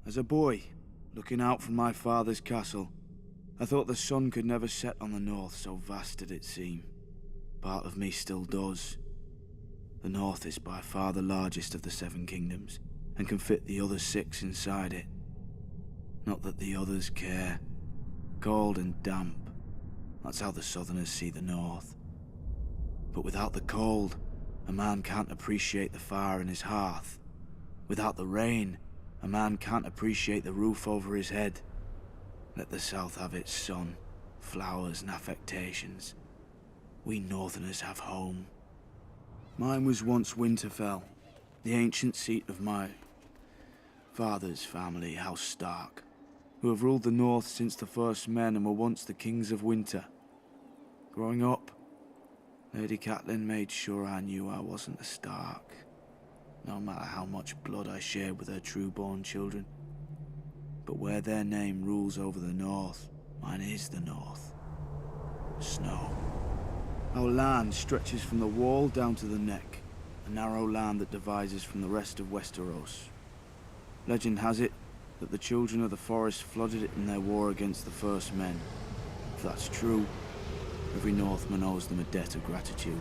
As a boy, looking out from my father's castle, I thought the sun could never set on the north, so vast did it seem. Part of me still does. The north is by far the largest of the 7 kingdoms, and can fit the other 6 inside it. Not that the others care. Cold and damp, that's how the southerners see the north. But without the cold, a man can't appreciate the fire in his hearth. Without the rain, a man can't appreciate the roof over his head. Let the south have its sun, flowers and affectations. We northerners have home. Mine was once Winterfell, the ancient seat of my father's family, House Stark, who have ruled the north since the first men and were once the kings of winter. Growing up, Lady Catelyn made sure I knew I wasn't a Stark, no matter how much blood I shared with her true-born children. But where their name rules over the north, mine is the north. Snow. Our land stretches from the wall down to the neck, a narrow land that divides us from the rest of Westeros. Legend has it that the children of the forest flooded it in their war against the first men. If that's true, every Northman owes them a debt of gratitude.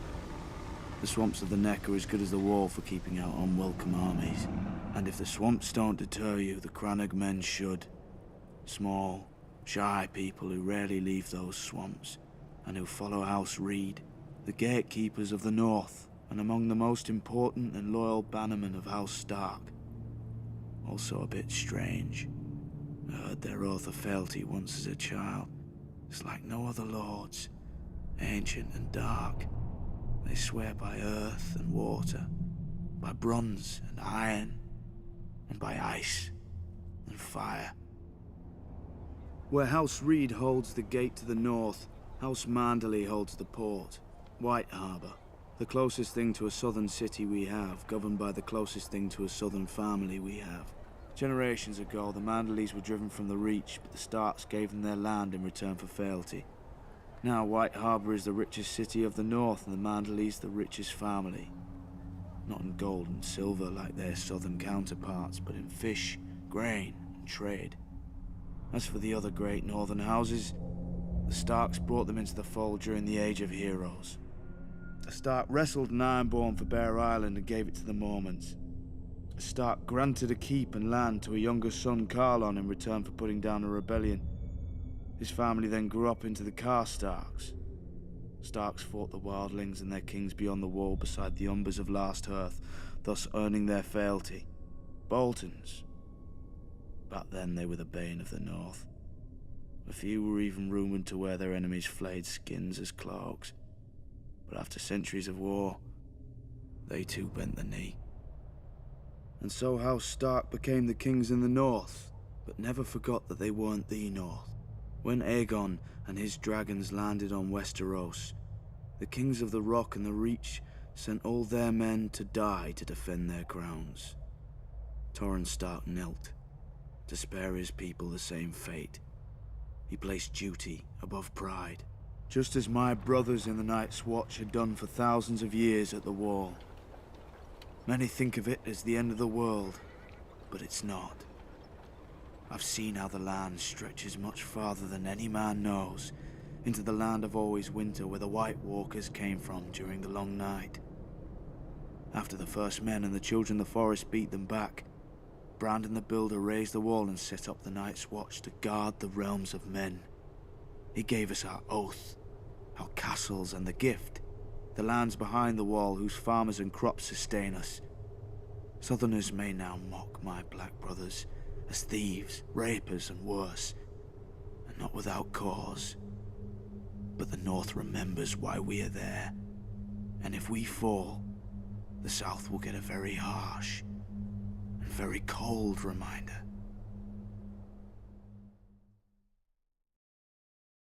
The swamps of the neck are as good as the wall for keeping out unwelcome armies. And if the swamps don't deter you, the Crannog men should. Small, shy people who rarely leave those swamps, and who follow House Reed, the gatekeepers of the north, and among the most important and loyal bannermen of House Stark. Also a bit strange. I heard their oath of fealty once as a child. It's like no other lords, ancient and dark. They swear by earth and water, by bronze and iron, and by ice and fire. Where House Reed holds the gate to the north, House Manderley holds the port, White Harbour, the closest thing to a southern city we have, governed by the closest thing to a southern family we have. Generations ago, the Manderleys were driven from the Reach, but the Starks gave them their land in return for fealty. Now White Harbour is the richest city of the north, and the Manderleys the richest family. Not in gold and silver like their southern counterparts, but in fish, grain, and trade. As for the other great northern houses, the Starks brought them into the fold during the Age of Heroes. A Stark wrestled an Ironborn for Bear Island and gave it to the Mormonts. A Stark granted a keep and land to a younger son, Carlon, in return for putting down a rebellion. His family then grew up into the Karstarks. Starks fought the Wildlings and their kings beyond the wall beside the Umbers of Last Hearth, thus earning their fealty. Boltons. Back then they were the bane of the North. A few were even rumoured to wear their enemies' flayed skins as cloaks. But after centuries of war, they too bent the knee. And so House Stark became the kings in the North, but never forgot that they weren't the North. When Aegon and his dragons landed on Westeros, the kings of the Rock and the Reach sent all their men to die to defend their crowns. Torrhen Stark knelt, to spare his people the same fate. He placed duty above pride, just as my brothers in the Night's Watch had done for thousands of years at the Wall. Many think of it as the end of the world, but it's not. I've seen how the land stretches much farther than any man knows, into the land of always winter where the White Walkers came from during the long night. After the first men and the children of the forest beat them back, Brandon the Builder raised the wall and set up the Night's Watch to guard the realms of men. He gave us our oath, our castles and the gift, the lands behind the wall whose farmers and crops sustain us. Southerners may now mock my black brothers as thieves, rapers and worse, and not without cause. But the North remembers why we are there, and if we fall, the South will get a very harsh and very cold reminder.